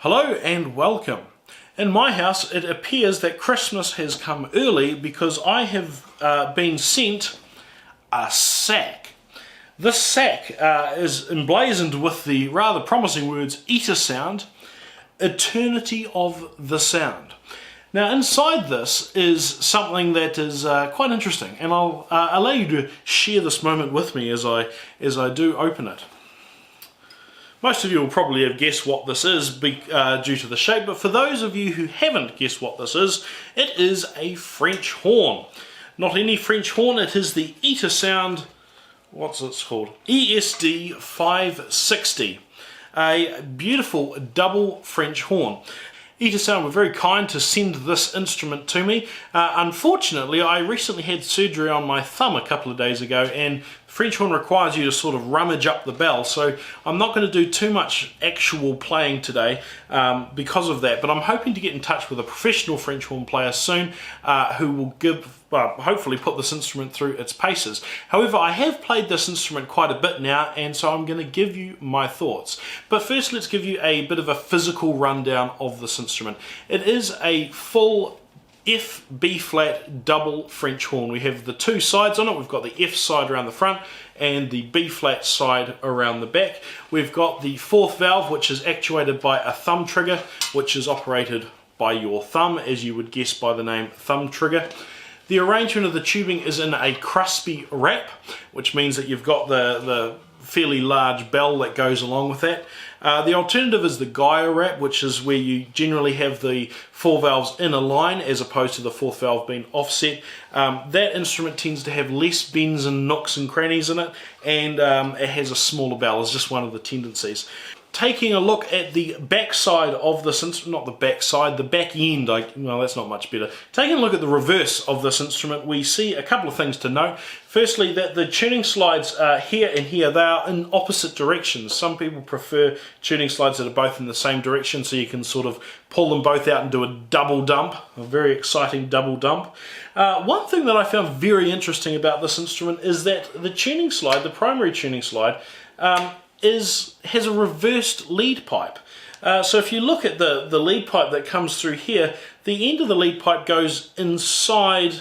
Hello and welcome. In my house it appears that Christmas has come early because I have been sent a sack. This sack is emblazoned with the rather promising words Etersound, Eternity of the Sound. Now inside this is something that is quite interesting, and I'll allow you to share this moment with me as I do open it. Most of you will probably have guessed what this is due to the shape, but for those of you who haven't guessed what this is, it is a French horn. Not any French horn, it is the Etersound, what's it called? ESD-560. A beautiful double French horn. Etersound were very kind to send this instrument to me. Unfortunately, I recently had surgery on my thumb a couple of days ago, and French horn requires you to sort of rummage up the bell, so I'm not going to do too much actual playing today because of that, but I'm hoping to get in touch with a professional French horn player soon who will hopefully put this instrument through its paces. However, I have played this instrument quite a bit now, and so I'm going to give you my thoughts. But first, let's give you a bit of a physical rundown of this instrument. It is a full F, B flat double French horn. We have the two sides on it. We've got the F side around the front and the B flat side around the back. We've got the fourth valve, which is actuated by a thumb trigger, which is operated by your thumb, as you would guess by the name thumb trigger. The arrangement of the tubing is in a crispy wrap, which means that you've got the fairly large bell that goes along with that. The alternative is the Gaia wrap, which is where you generally have the four valves in a line as opposed to the fourth valve being offset. That instrument tends to have less bends and nooks and crannies in it, and it has a smaller bell. It's just one of the tendencies. Taking a look at the back side of this instrument, not the back side, the back end, well, that's not much better. Taking a look at the reverse of this instrument, we see a couple of things to note. Firstly, that the tuning slides here and here, they are in opposite directions. Some people prefer tuning slides that are both in the same direction, so you can sort of pull them both out and do a double dump, a very exciting double dump. One thing that I found very interesting about this instrument is that the tuning slide, the primary tuning slide, has a reversed lead pipe. So if you look at the lead pipe that comes through here, the end of the lead pipe goes inside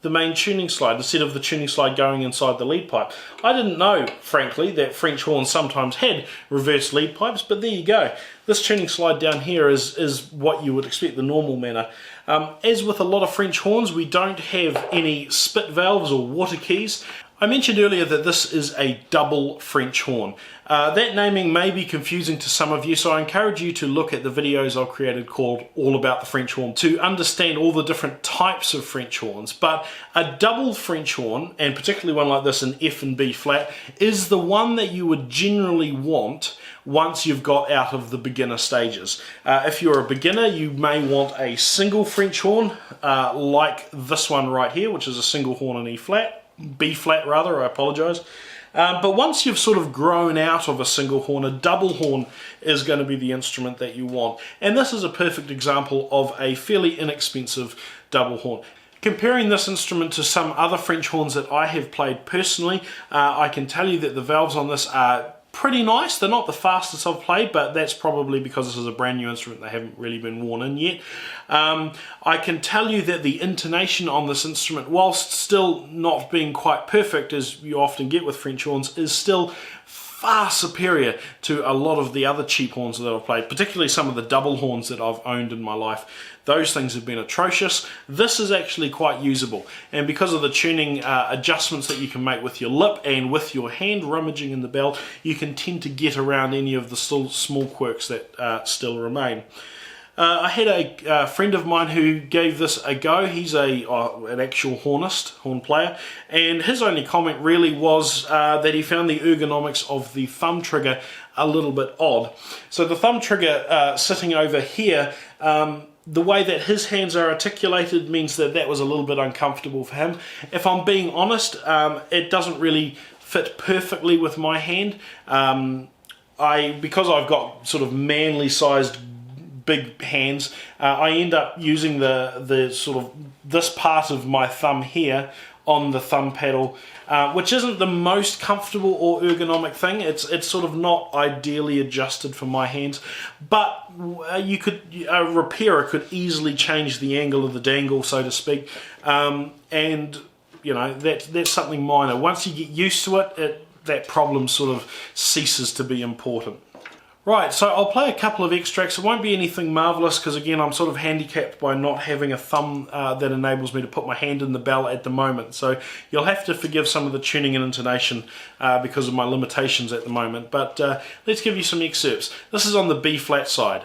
the main tuning slide instead of the tuning slide going inside the lead pipe. I didn't know, frankly, that French horns sometimes had reversed lead pipes, but there you go. This tuning slide down here is what you would expect, the normal manner. As with a lot of French horns, we don't have any spit valves or water keys. I mentioned earlier that this is a double French horn. That naming may be confusing to some of you, so I encourage you to look at the videos I've created called All About the French Horn to understand all the different types of French horns. But a double French horn, and particularly one like this in F and B flat, is the one that you would generally want once you've got out of the beginner stages. If you're a beginner, you may want a single French horn like this one right here, which is a single horn in E flat. B flat rather, I apologise. But once you've sort of grown out of a single horn, a double horn is going to be the instrument that you want. And this is a perfect example of a fairly inexpensive double horn. Comparing this instrument to some other French horns that I have played personally, I can tell you that the valves on this are pretty nice. They're not the fastest I've played, but that's probably because this is a brand new instrument. They haven't really been worn in yet. I can tell you that the intonation on this instrument, whilst still not being quite perfect as you often get with French horns, is still far superior to a lot of the other cheap horns that I've played, particularly some of the double horns that I've owned in my life. Those things have been atrocious. This is actually quite usable, and because of the tuning adjustments that you can make with your lip and with your hand rummaging in the bell, you can tend to get around any of the small quirks that still remain. I had a friend of mine who gave this a go. He's an actual horn player, and his only comment really was that he found the ergonomics of the thumb trigger a little bit odd. So the thumb trigger sitting over here, the way that his hands are articulated means that was a little bit uncomfortable for him. If I'm being honest, it doesn't really fit perfectly with my hand. Because I've got sort of manly sized big hands, I end up using the sort of this part of my thumb here on the thumb paddle, which isn't the most comfortable or ergonomic thing. It's sort of not ideally adjusted for my hands, but a repairer could easily change the angle of the dangle, so to speak, and you know, that's something minor. Once you get used to it, that problem sort of ceases to be important. Right, so I'll play a couple of extracts. It won't be anything marvellous because, again, I'm sort of handicapped by not having a thumb that enables me to put my hand in the bell at the moment. So you'll have to forgive some of the tuning and intonation because of my limitations at the moment. But let's give you some excerpts. This is on the B flat side.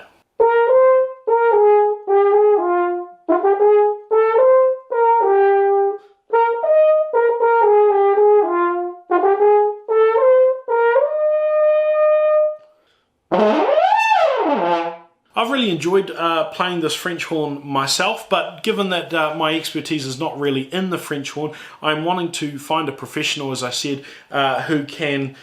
I've really enjoyed playing this French horn myself, but given that my expertise is not really in the French horn, I'm wanting to find a professional, as I said, who can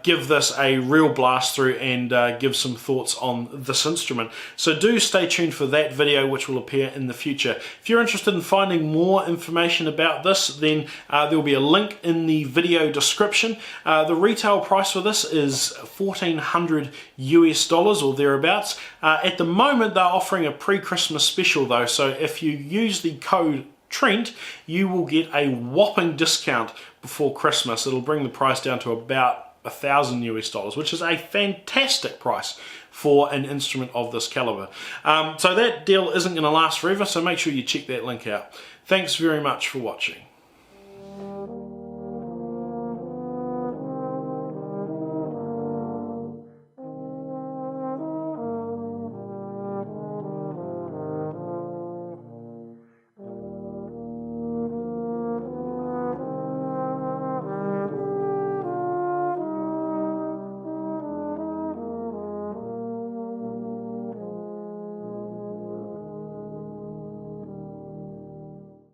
give this a real blast through and give some thoughts on this instrument. So do stay tuned for that video, which will appear in the future. If you're interested in finding more information about this, then there will be a link in the video description. The retail price for this is $1,400 US or thereabouts. At the moment, they're offering a pre-Christmas special though, so if you use the code Trent, you will get a whopping discount before Christmas. It'll bring the price down to about $1,000 US, which is a fantastic price for an instrument of this caliber. So that deal isn't going to last forever, so make sure you check that link out. Thanks very much for watching.